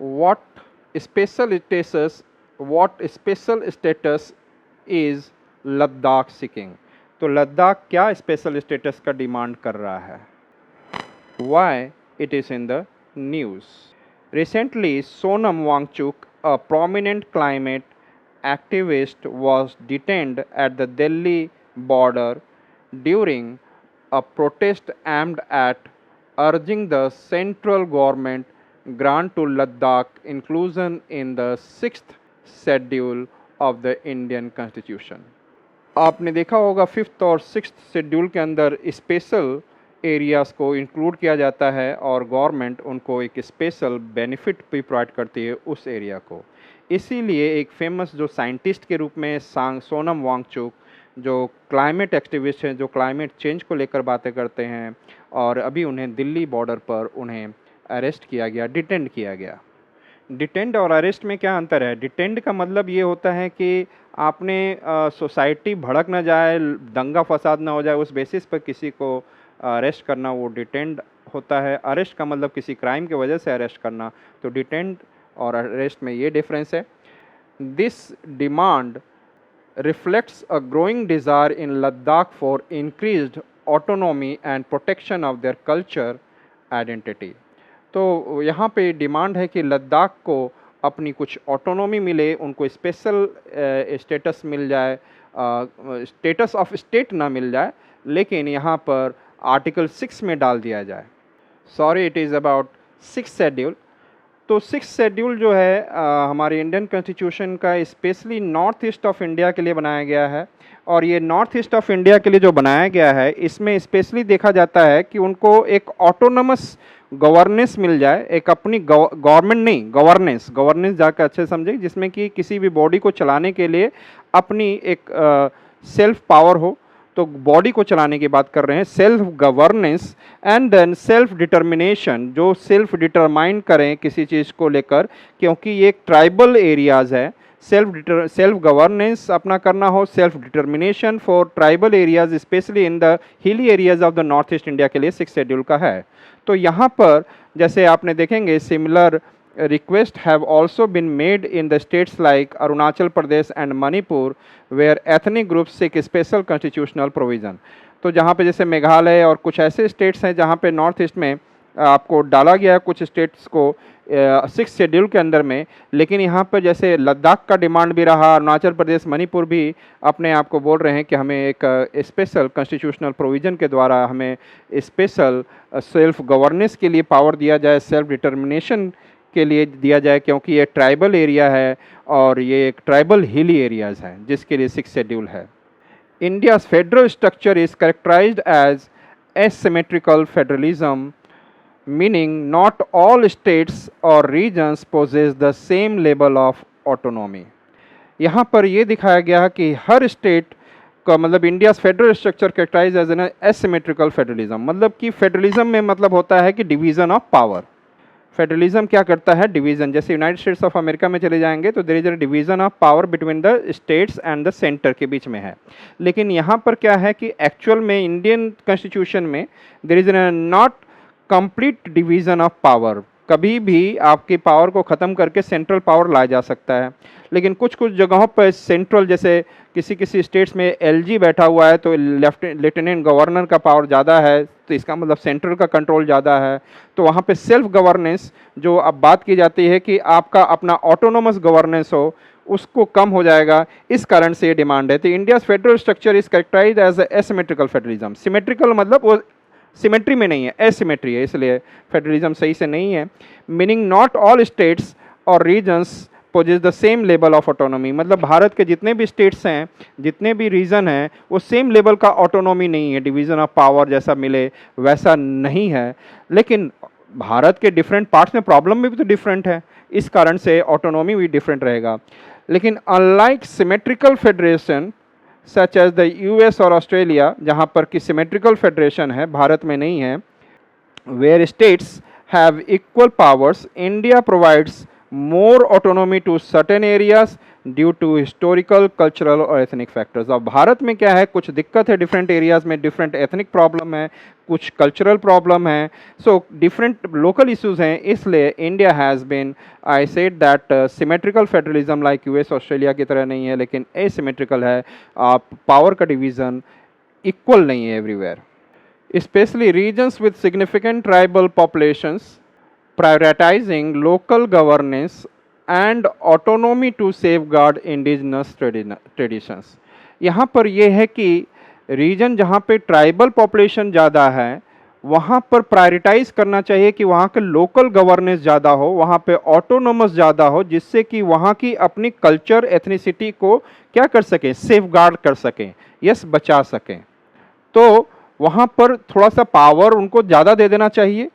what special status what special status is Ladakh seeking. तो लद्दाख क्या special status का demand कर रहा है? Why it is in the news? Recently, Sonam Wangchuk, a prominent climate activist, was detained at the Delhi border during a protest aimed at urging the central government grant to Ladakh inclusion in the 6th schedule of the Indian Constitution. आपने देखा होगा 5th और 6th schedule के अंदर special areas को include किया जाता है और गवर्नमेंट उनको एक स्पेशल बेनिफिट भी प्रोवाइड करती है उस एरिया को। इसीलिए एक फेमस जो साइंटिस्ट के रूप में सोनम वांगचुक, जो क्लाइमेट एक्टिविस्ट हैं, जो क्लाइमेट चेंज को लेकर बातें करते हैं, और अभी उन्हें दिल्ली बॉर्डर पर उन्हें अरेस्ट किया गया, डिटेंड किया गया। डिटेंड और अरेस्ट में क्या अंतर है? डिटेंड का मतलब ये होता है कि आपने सोसाइटी भड़क ना जाए, दंगा फसाद ना हो जाए, उस बेसिस पर किसी को अरेस्ट करना वो डिटेंड होता है। अरेस्ट का मतलब किसी क्राइम की वजह से अरेस्ट करना। तो डिटेंड और अरेस्ट में ये डिफरेंस है। This demand reflects a growing desire in Ladakh for increased autonomy and protection of their culture identity. तो यहाँ पे डिमांड है कि लद्दाख को अपनी कुछ ऑटोनॉमी मिले, उनको स्पेशल स्टेटस मिल जाए, स्टेटस ऑफ स्टेट ना मिल जाए, लेकिन यहाँ पर आर्टिकल 6 में डाल दिया जाए। Sorry, it is about 6th schedule. तो 6th शेड्यूल जो है हमारे इंडियन कॉन्स्टिट्यूशन का specially north east of India के लिए बनाया गया है। और ये नॉर्थ ईस्ट ऑफ इंडिया के लिए जो बनाया गया है, इसमें स्पेशली देखा जाता है कि उनको एक ऑटोनमस गवर्नेंस मिल जाए, एक अपनी गवर्नमेंट नहीं, गवर्नेंस जाकर अच्छे समझे, जिसमें कि किसी भी बॉडी को चलाने के लिए अपनी एक सेल्फ पावर हो। तो बॉडी को चलाने की बात कर रहे हैं, self governance and then self determination, जो सेल्फ डिटरमाइन करें किसी चीज़ को लेकर, क्योंकि ये एक ट्राइबल एरियाज़ है। सेल्फ गवर्नेंस अपना करना हो, self determination for tribal areas specially in the hilly areas of the north east India के लिए 6th शेड्यूल का है। तो यहाँ पर जैसे आपने देखेंगे similar requests have also been made in the states like Arunachal Pradesh and Manipur where ethnic groups seek special constitutional provision. तो जहाँ पे जैसे मेघालय और कुछ ऐसे स्टेट्स हैं जहाँ पे नॉर्थ ईस्ट में आपको डाला गया है कुछ स्टेट्स को 6th शेड्यूल के अंदर में, लेकिन यहाँ पर जैसे लद्दाख का डिमांड भी रहा, अरुणाचल प्रदेश, मणिपुर भी अपने आप को बोल रहे हैं कि हमें एक स्पेशल कॉन्स्टिट्यूशनल प्रोविज़न के द्वारा हमें स्पेशल सेल्फ गवर्नेंस के लिए पावर दिया जाए, सेल्फ डिटर्मिनेशन के लिए दिया जाए, क्योंकि ये ट्राइबल एरिया है और ये एक ट्राइबल हिली एरियाज़ हैं जिसके लिए 6th शेड्यूल है। India's federal structure is characterised as asymmetrical federalism, meaning not all states or regions possess the same level of autonomy. यहाँ पर ये दिखाया गया है कि हर स्टेट का मतलब India's federal structure characterise as an asymmetrical federalism, मतलब कि फेडरलिज्म में मतलब होता है कि डिवीज़न ऑफ पावर। फेडरलिज्म क्या करता है? डिवीज़न। जैसे यूनाइटेड स्टेट्स ऑफ अमेरिका में चले जाएंगे तो there is a division of power between the states and the centre के बीच में है। लेकिन यहाँ पर क्या है कि एक्चुअल में इंडियन कॉन्स्टिट्यूशन में there is not complete division of power. कभी भी आपकी पावर को ख़त्म करके सेंट्रल पावर लाया जा सकता है, लेकिन कुछ कुछ जगहों पर सेंट्रल, जैसे किसी स्टेट्स में एलजी बैठा हुआ है तो लेफ्टिनेंट गवर्नर का पावर ज़्यादा है, तो इसका मतलब सेंट्रल का कंट्रोल ज़्यादा है। तो वहाँ पे सेल्फ गवर्नेंस जो अब बात की जाती है कि आपका अपना ऑटोनोमस गवर्नेंस हो, उसको कम हो जाएगा। इस कारण से ये डिमांड है। तो India's federal structure is characterised as asymmetrical federalism. Symmetrical मतलब वो सिमेट्री में नहीं है, एसिमेट्री है, इसलिए फेडरलिज्म सही से नहीं है। मीनिंग नॉट ऑल स्टेट्स और regions possess the same level of autonomy, मतलब भारत के जितने भी स्टेट्स हैं, जितने भी रीजन हैं, वो सेम लेवल का ऑटोनॉमी नहीं है, डिवीज़न ऑफ पावर जैसा मिले वैसा नहीं है। लेकिन भारत के डिफरेंट पार्ट्स में प्रॉब्लम भी तो डिफरेंट है, इस कारण से ऑटोनॉमी भी डिफरेंट रहेगा। लेकिन unlike symmetrical federation such as the US और ऑस्ट्रेलिया, जहाँ पर कि सिमेट्रिकल फेडरेशन है, भारत में नहीं है, where states have equal powers, India provides more autonomy to certain areas due to historical, cultural और एथनिक फैक्टर्स। अब भारत में क्या है, कुछ दिक्कत है डिफरेंट एरियाज में, डिफरेंट एथनिक प्रॉब्लम है, कुछ कल्चरल प्रॉब्लम है, सो डिफरेंट लोकल इश्यूज हैं, इसलिए India has been, I said that symmetrical federalism like US Australia की तरह नहीं है, लेकिन एसिमेट्रिकल है। आप पावर का डिवीज़न इक्वल नहीं है everywhere, especially regions with significant tribal populations, prioritizing local governance and autonomy to safeguard indigenous traditions। यहाँ पर यह है कि रीजन जहाँ पे ट्राइबल पॉपुलेशन ज़्यादा है वहाँ पर प्रायोरिटाइज करना चाहिए कि वहाँ के लोकल गवर्नेंस ज़्यादा हो, वहाँ पे ऑटोनोमस ज़्यादा हो, जिससे कि वहाँ की अपनी कल्चर एथनिसिटी को क्या कर सकें, सेफगार्ड कर सकें, यस बचा सकें। तो वहाँ पर थोड़ा सा पावर उनको ज़्यादा दे देना चाहिए,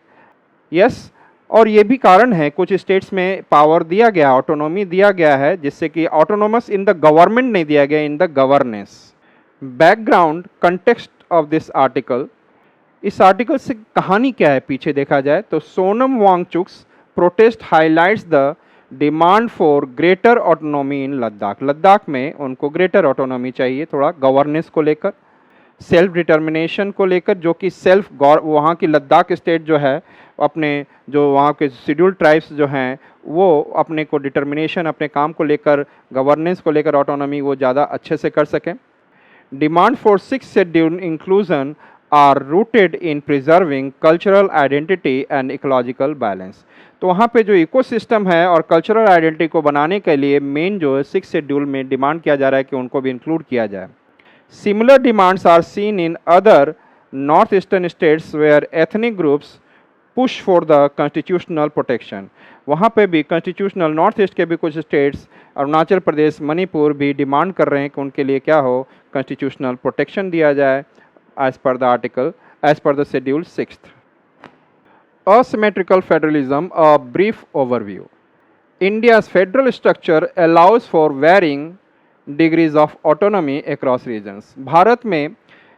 यस। और ये भी कारण है कुछ स्टेट्स में पावर दिया गया, ऑटोनॉमी दिया गया है, जिससे कि ऑटोनोमस इन द गवर्नमेंट नहीं दिया गया, in the governance. Background context of this article, इस आर्टिकल से कहानी क्या है पीछे देखा जाए तो Sonam Wangchuk's protest highlights the demand for greater autonomy in Ladakh. Ladakh में उनको ग्रेटर ऑटोनॉमी चाहिए, थोड़ा गवर्नेंस को लेकर, सेल्फ डिटर्मिनेशन को लेकर, जो कि सेल्फ वहाँ की लद्दाख स्टेट जो है अपने जो वहाँ के शेड्यूल्ड ट्राइब्स जो हैं वो अपने को डिटर्मिनेशन, अपने काम को लेकर, गवर्नेंस को लेकर ऑटोनॉमी वो ज़्यादा अच्छे से कर सकें। Demand for 6th schedule inclusion are rooted in preserving cultural identity and ecological balance. तो वहाँ पे जो इकोसिस्टम है और कल्चरल आइडेंटिटी को बनाने के लिए मेन जो है 6th शेड्यूल में डिमांड किया जा रहा है कि उनको भी इंक्लूड किया जाए। Similar demands are seen in other northeastern states where ethnic groups push for the constitutional protection। वहाँ पे भी constitutional नॉर्थ ईस्ट के भी कुछ स्टेट्स, अरुणाचल प्रदेश, मणिपुर भी डिमांड कर रहे हैं कि उनके लिए क्या हो, constitutional protection दिया जाए as per the article, as per the schedule 6th। Asymmetrical federalism, a brief overview। India's federal structure allows for varying degrees of autonomy across regions. Bharat में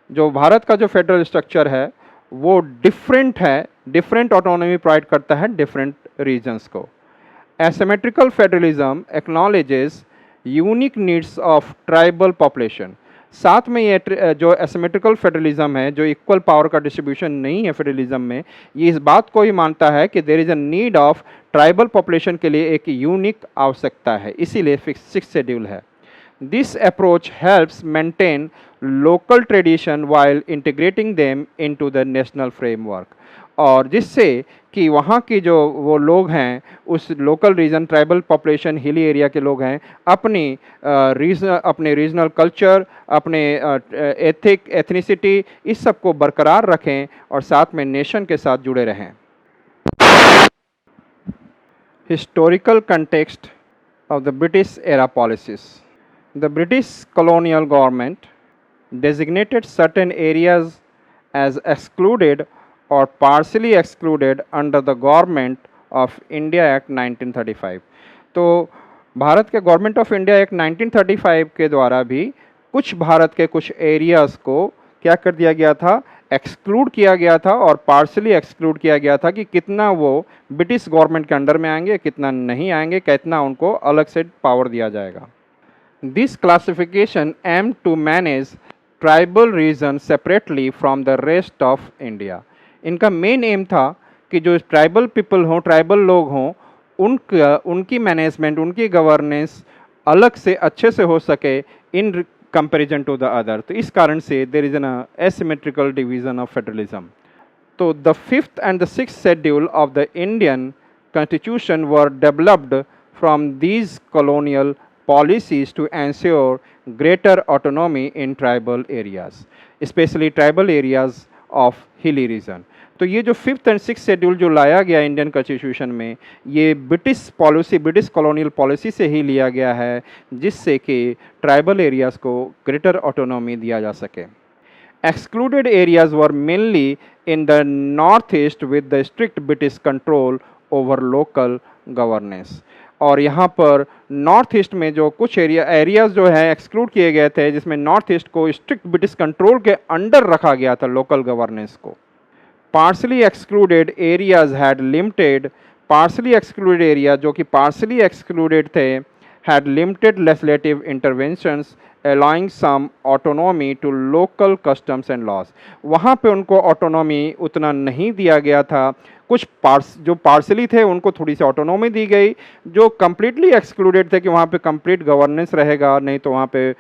जो भारत का जो फेडरल स्ट्रक्चर है वो डिफरेंट है, डिफरेंट ऑटोनॉमी प्रोवाइड करता है different regions को। Asymmetrical federalism acknowledges unique needs of tribal population. साथ में ये जो एसिमेट्रिकल फेडरलिज्म है, जो इक्वल पावर का डिस्ट्रीब्यूशन नहीं है फेडरलिज्म में, ये इस बात को ही मानता है कि there is a need of tribal population के लिए एक यूनिक आवश्यकता है, इसीलिए 6th शेड्यूल है। This approach helps maintain local tradition while integrating them into the national framework। और जिससे कि वहाँ की जो वो लोग हैं, उस local region tribal population hilly area के लोग हैं, अपने रीजनल कल्चर, अपने एथनिसिटी, इस सब को बरकरार रखें और साथ में नेशन के साथ जुड़े रहें। Historical context of the British era policies. The British colonial government designated certain areas as excluded or partially excluded under the Government of India Act 1935। तो भारत के गवर्नमेंट ऑफ इंडिया एक्ट 1935 के द्वारा भी कुछ भारत के कुछ एरियाज़ को क्या कर दिया गया था, एक्सक्लूड किया गया था और पार्शली एक्सक्लूड किया गया था कि कितना वो ब्रिटिश गवर्नमेंट के अंडर में आएंगे, कितना नहीं आएंगे, कितना उनको अलग से पावर दिया जाएगा। This classification aimed to manage tribal regions separately from the rest of India। इनका मेन एम था कि जो ट्राइबल पीपल हों, ट्राइबल लोग हों, उनकी मैनेजमेंट, उनकी गवर्नेंस अलग से अच्छे से हो सके in comparison to the other. तो इस कारण से there is an asymmetrical division of federalism. तो the 5th and the 6th schedule of the Indian constitution were developed from these colonial policies to ensure greater autonomy in tribal areas, especially tribal areas of hilly region। तो ये जो 5th and 6th schedule जो लाया गया Indian constitution में, ये British policy, British colonial policy से ही लिया गया है, जिससे कि ट्राइबल एरियाज़ को ग्रेटर ऑटोनॉमी दिया जा सके। Excluded areas were mainly in the northeast with the strict British control over local governance। और यहाँ पर नॉर्थ ईस्ट में जो कुछ एरियाज़ जो है एक्सक्लूड किए गए थे, जिसमें नॉर्थ ईस्ट को स्ट्रिक्ट ब्रिटिश कंट्रोल के अंडर रखा गया था लोकल गवर्नेंस को। Partially excluded areas had limited, partially excluded area जो कि पार्सली एक्सक्लूडेड थे, had limited legislative interventions allowing some autonomy to local customs and laws. वहाँ पे उनको ऑटोनॉमी उतना नहीं दिया गया था, कुछ जो पार्सली थे उनको थोड़ी सी ऑटोनॉमी दी गई, जो कम्प्लीटली एक्सक्लूडेड थे कि वहाँ पे कंप्लीट गवर्नेंस रहेगा, नहीं तो वहाँ पे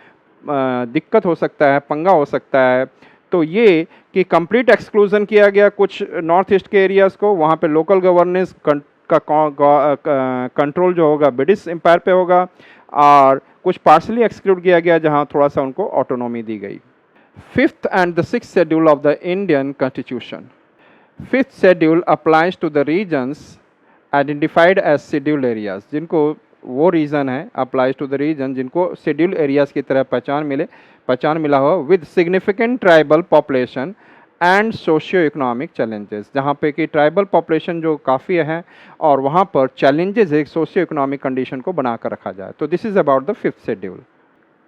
दिक्कत हो सकता है, पंगा हो सकता है। तो ये कि कंप्लीट एक्सक्लूजन किया गया कुछ नॉर्थ ईस्ट के एरियाज़ को, वहाँ पे लोकल गवर्नेंस का कंट्रोल जो होगा ब्रिटिश एम्पायर पे होगा, और कुछ पार्शली एक्सक्लूड किया गया जहाँ थोड़ा सा उनको ऑटोनॉमी दी गई। Fifth and the sixth schedule of the Indian constitution. Fifth schedule applies to the regions identified as scheduled areas, जिनको वो रीजन है अप्लाइज टू द रीजन जिनको शेड्यूल्ड एरियाज की तरह पहचान मिला हो, with significant tribal population and socio economic challenges, जहाँ पे कि ट्राइबल पॉपुलेशन जो काफ़ी है और वहाँ पर चैलेंजेस एक सोशियो इकोनॉमिक कंडीशन को बना कर रखा जाए। तो this is about the fifth schedule.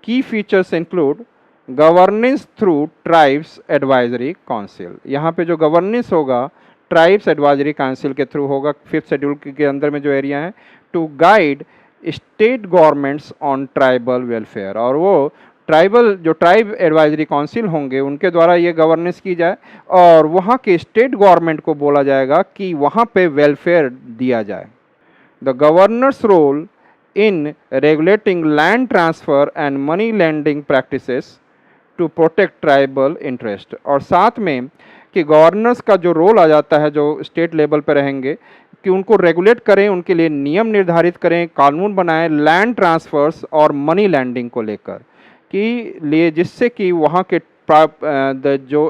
की features include governance through tribes advisory council. यहाँ पे जो गवर्नेंस होगा ट्राइब्स एडवाइजरी काउंसिल के थ्रू होगा फिफ्थ शेड्यूल के अंदर में जो एरिया है, to guide state governments on tribal welfare, और वो ट्राइब एडवाइजरी काउंसिल होंगे उनके द्वारा ये गवर्नेंस की जाए, और वहाँ के स्टेट गवर्नमेंट को बोला जाएगा कि वहाँ पे वेलफेयर दिया जाए। The governor's role in regulating land transfer and money lending practices to protect tribal interest, और साथ में कि गवर्नर्स का जो रोल आ जाता है जो स्टेट लेवल पर रहेंगे कि उनको रेगुलेट करें, उनके लिए नियम निर्धारित करें, कानून बनाएं लैंड ट्रांसफर्स और मनी लैंडिंग को लेकर कि लिए, जिससे कि वहाँ के जो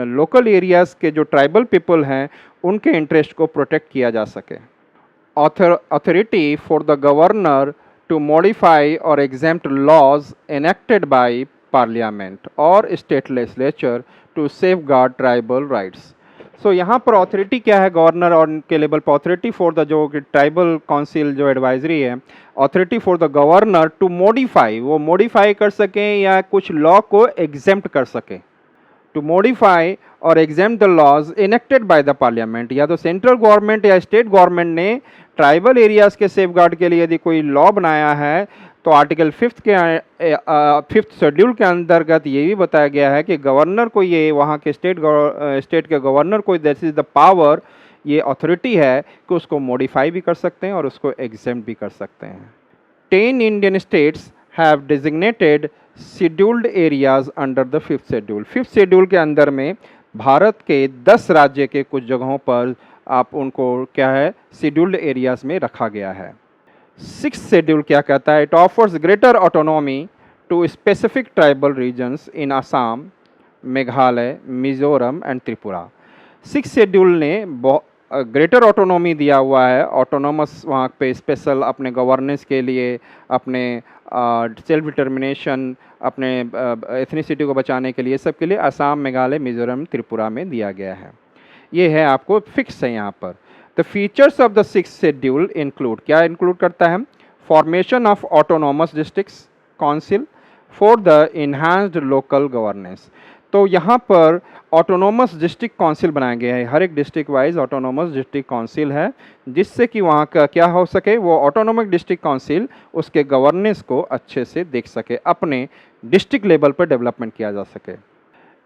लोकल एरियाज़ के जो ट्राइबल पीपल हैं उनके इंटरेस्ट को प्रोटेक्ट किया जा सके। Authority for the governor to modify or exempt laws enacted by parliament or state legislature to safeguard tribal rights. सो यहाँ पर अथॉरिटी क्या है गवर्नर और के लेवल पर, अथॉरिटी फॉर द जो ट्राइबल काउंसिल जो एडवाइजरी है, authority for the governor to modify, वो मॉडिफाई कर सकें या कुछ लॉ को एग्जेम्प्ट कर सकें, टू मॉडिफाई और exempt the laws enacted by the parliament, या तो सेंट्रल गवर्नमेंट या स्टेट गवर्नमेंट ने ट्राइबल एरियाज़ के सेफगार्ड के लिए यदि कोई लॉ बनाया है तो आर्टिकल फिफ्थ शेड्यूल के अंतर्गत ये भी बताया गया है कि गवर्नर को, ये वहाँ के स्टेट के गवर्नर को दिस इज़ द पावर, ये अथॉरिटी है कि उसको मॉडिफाई भी कर सकते हैं और उसको एग्जेम्प्ट भी कर सकते हैं। 10 Indian states have designated scheduled areas under the fifth schedule. Fifth schedule के अंदर में भारत के 10 राज्य के कुछ जगहों पर आप उनको क्या है शेड्यूल्ड एरियाज में रखा गया है। सिक्स्थ शेड्यूल क्या कहता है? It offers greater autonomy to specific tribal regions in Assam, Meghalaya, Mizoram and Tripura. Sixth schedule ने ग्रेटर ऑटोनॉमी दिया हुआ है, ऑटोनॉमस वहाँ पे स्पेशल अपने गवर्नेंस के लिए, अपने सेल्फ डिटर्मिनेशन, अपने एथनिसिटी को बचाने के लिए, सब के लिए असम, मेघालय, मिजोरम, त्रिपुरा में दिया गया है। ये है आपको फिक्स है यहाँ पर। The features of the sixth schedule include, क्या इंक्लूड करता है? Formation of autonomous districts council for the enhanced local governance. तो यहाँ पर ऑटोनॉमस डिस्ट्रिक्ट काउंसिल बनाया गया है, हर एक district wise autonomous district council है, जिससे कि वहाँ का क्या हो सके, वो ऑटोनॉमिक डिस्ट्रिक्ट काउंसिल उसके गवर्नेंस को अच्छे से देख सके, अपने डिस्ट्रिक्ट लेवल पर डेवलपमेंट किया जा सके।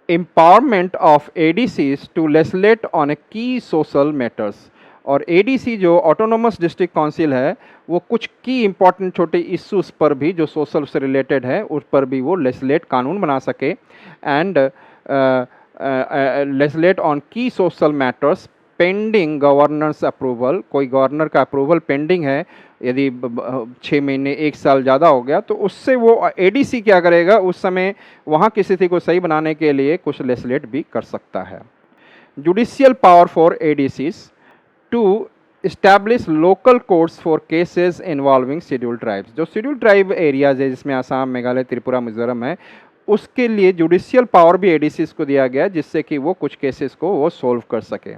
Empowerment of ADCs to legislate on a key social matters, और एडीसी जो ऑटोनॉमस डिस्ट्रिक्ट काउंसिल है वो कुछ की इंपॉर्टेंट छोटे इश्यूज़ पर भी जो सोशल से रिलेटेड है उस पर भी वो लेजिस्लेट कानून बना सके, एंड लेजिस्लेट ऑन की social matters pending governors approval. कोई गवर्नर का अप्रूवल पेंडिंग है, यदि 6 महीने 1 साल ज़्यादा हो गया तो उससे वो एडीसी क्या करेगा, उस समय वहाँ की स्थिति को सही बनाने के लिए कुछ लेजिस्लेट भी कर सकता है। Judicial power for ADCs to establish local courts for cases involving scheduled tribes. जो शेड्यूल्ड ट्राइब एरियाज है जिसमें असम, मेघालय, त्रिपुरा, मिजोरम है, उसके लिए जुडिशियल पावर भी एडीसीज को दिया गया, जिससे कि वो कुछ केसेस को वो सोल्व कर सके।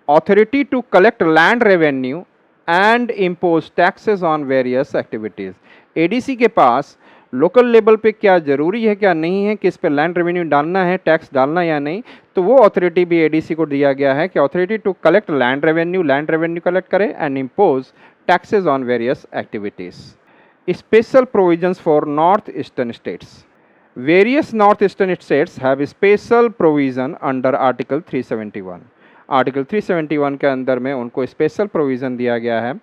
Authority to collect land revenue and impose taxes on various activities. ADC के पास लोकल लेवल पे क्या ज़रूरी है क्या नहीं है कि इस पर लैंड रेवेन्यू डालना है, टैक्स डालना या नहीं, तो वो अथॉरिटी भी एडीसी को दिया गया है कि authority to collect land revenue collect करे and impose taxes on various activities. Special provisions for northeastern states. Various northeastern states have special provision under Article 371. Article 371 के अंदर में उनको स्पेशल प्रोविज़न दिया गया है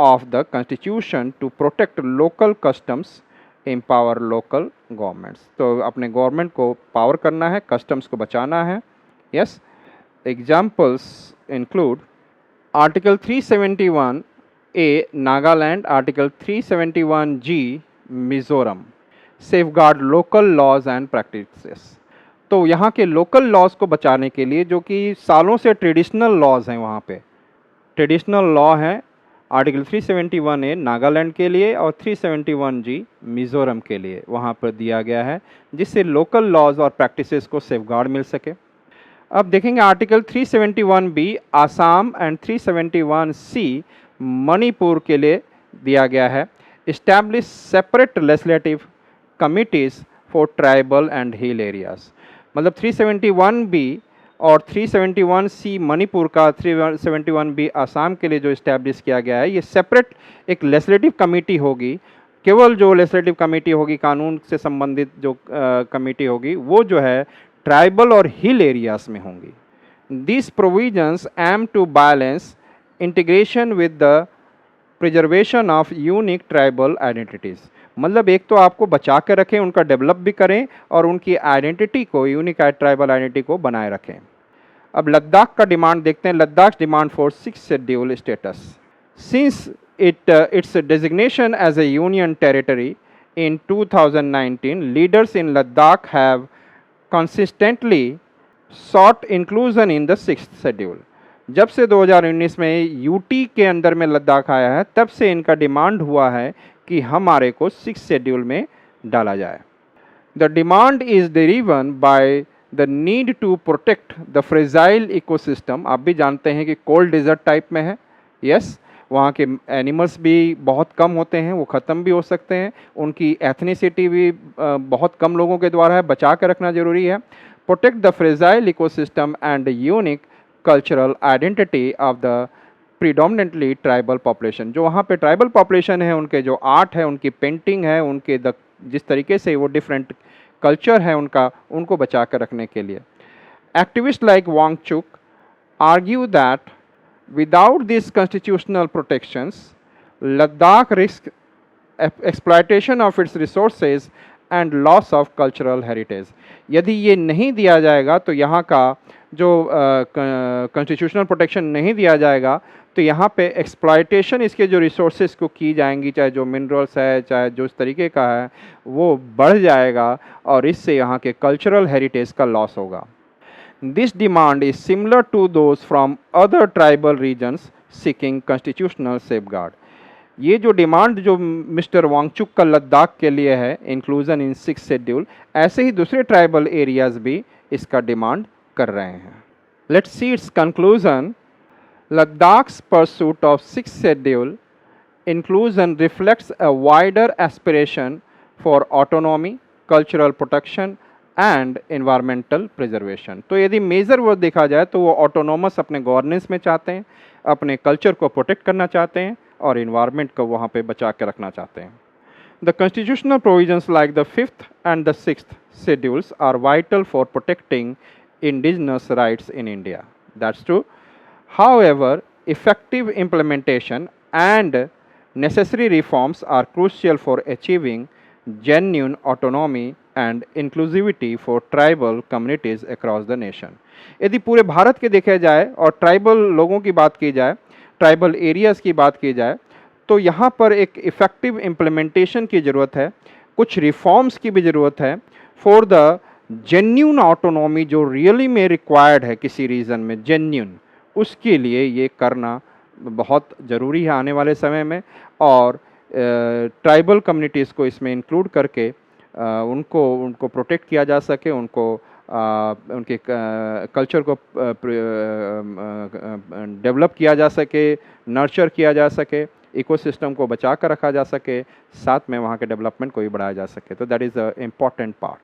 of the constitution to protect local customs, empower local governments. तो अपने government को पावर करना है, कस्टम्स को बचाना है। Yes, examples include article 371 A Nagaland, article 371 G Mizoram, safeguard local laws and practices. तो यहाँ के लोकल लॉज को बचाने के लिए, जो कि सालों से ट्रेडिशनल लॉज हैं, वहाँ पे ट्रेडिशनल लॉ हैं, आर्टिकल 371 ए नागालैंड के लिए और 371 जी मिज़ोरम के लिए वहाँ पर दिया गया है, जिससे लोकल लॉज और प्रैक्टिसेस को सेफगार्ड मिल सके। अब देखेंगे आर्टिकल 371 बी आसाम एंड 371 सी मणिपुर के लिए दिया गया है। Establish separate legislative committees for tribal and hill areas. मतलब 371 बी और 371 सी मणिपुर का, 371 बी आसाम के लिए जो इस्टेब्लिश किया गया है, ये सेपरेट एक लेजिस्लेटिव कमेटी होगी। केवल जो लेजिस्लेटिव कमेटी होगी, कानून से संबंधित जो कमेटी होगी, वो जो है ट्राइबल और हिल एरियाज़ में होंगी। This provisions aim to balance integration with the preservation of unique tribal identities. मतलब एक तो आपको बचा कर रखें, उनका डेवलप भी करें और उनकी आइडेंटिटी को, यूनिक ट्राइबल आइडेंटिटी को बनाए रखें। अब लद्दाख का डिमांड देखते हैं। Ladakh demand for 6th schedule status. Since its designation as a union territory in 2019, leaders in Ladakh have consistently sought inclusion in the 6th schedule. जब से 2019 में यूटी के अंदर में लद्दाख आया है, तब से इनका डिमांड हुआ है कि हमारे को 6th शेड्यूल में डाला जाए। The demand is driven by the need to protect the fragile ecosystem. आप भी जानते हैं कि कोल्ड डिजर्ट टाइप में है। यस, वहाँ के एनिमल्स भी बहुत कम होते हैं, वो ख़त्म भी हो सकते हैं। उनकी एथनिसिटी भी बहुत कम लोगों के द्वारा है, बचा कर रखना जरूरी है। Protect the fragile ecosystem and unique cultural identity of the predominantly tribal population. जो वहाँ पे ट्राइबल पॉपुलेशन है, उनके जो आर्ट है, उनकी पेंटिंग है, उनके जिस तरीके से वो डिफरेंट कल्चर है उनका, उनको बचा कर रखने के लिए। Activist like Wangchuk argue that without these constitutional protections, Ladakh risks exploitation of its resources and loss of cultural heritage. यदि ये नहीं दिया जाएगा, तो यहाँ का जो कॉन्स्टिट्यूशनल प्रोटेक्शन नहीं दिया जाएगा, तो यहाँ पे एक्सप्लॉयटेशन इसके जो रिसोर्सेज को की जाएंगी, चाहे जो मिनरल्स है, चाहे जो इस तरीके का है, वो बढ़ जाएगा और इससे यहाँ के कल्चरल हेरिटेज का लॉस होगा। This demand is similar to those from other tribal regions seeking constitutional safeguard. ये जो डिमांड जो मिस्टर वांगचुक का लद्दाख के लिए है, इंक्लूजन इन 6th शेड्यूल, ऐसे ही दूसरे ट्राइबल एरियाज भी इसका डिमांड कर रहे हैं। Let's see its conclusion. Ladakh's pursuit of 6th schedule inclusion reflects a wider aspiration for autonomy, cultural protection and environmental preservation. तो यदि मेजर वर्ड देखा जाए तो वो ऑटोनोमस अपने गवर्नेंस में चाहते हैं, अपने कल्चर को प्रोटेक्ट करना चाहते हैं और इन्वायरमेंट को वहाँ पे बचा के रखना चाहते हैं। The constitutional provisions like the 5th and the 6th schedules are vital for protecting indigenous rights in India. That's true. However, effective implementation and necessary reforms are crucial for achieving genuine autonomy and inclusivity for tribal communities across the nation. यदि पूरे भारत के देखा जाए और tribal लोगों की बात की जाए, ट्राइबल एरियाज़ की बात की जाए, तो यहाँ पर एक इफ़ेक्टिव इम्प्लीमेंटेशन की ज़रूरत है, कुछ रिफॉर्म्स की भी ज़रूरत है फॉर द जेन्यून ऑटोनॉमी जो रियली में रिक्वायर्ड है किसी रीजन में, जेन्यून, उसके लिए ये करना बहुत ज़रूरी है आने वाले समय में। और ट्राइबल कम्युनिटीज़ को इसमें इंक्लूड करके उनको प्रोटेक्ट किया जा सके, उनको उनके कल्चर को डेवलप किया जा सके, नर्चर किया जा सके, इकोसिस्टम को बचा कर रखा जा सके, साथ में वहाँ के डेवलपमेंट को भी बढ़ाया जा सके। तो that is a important part.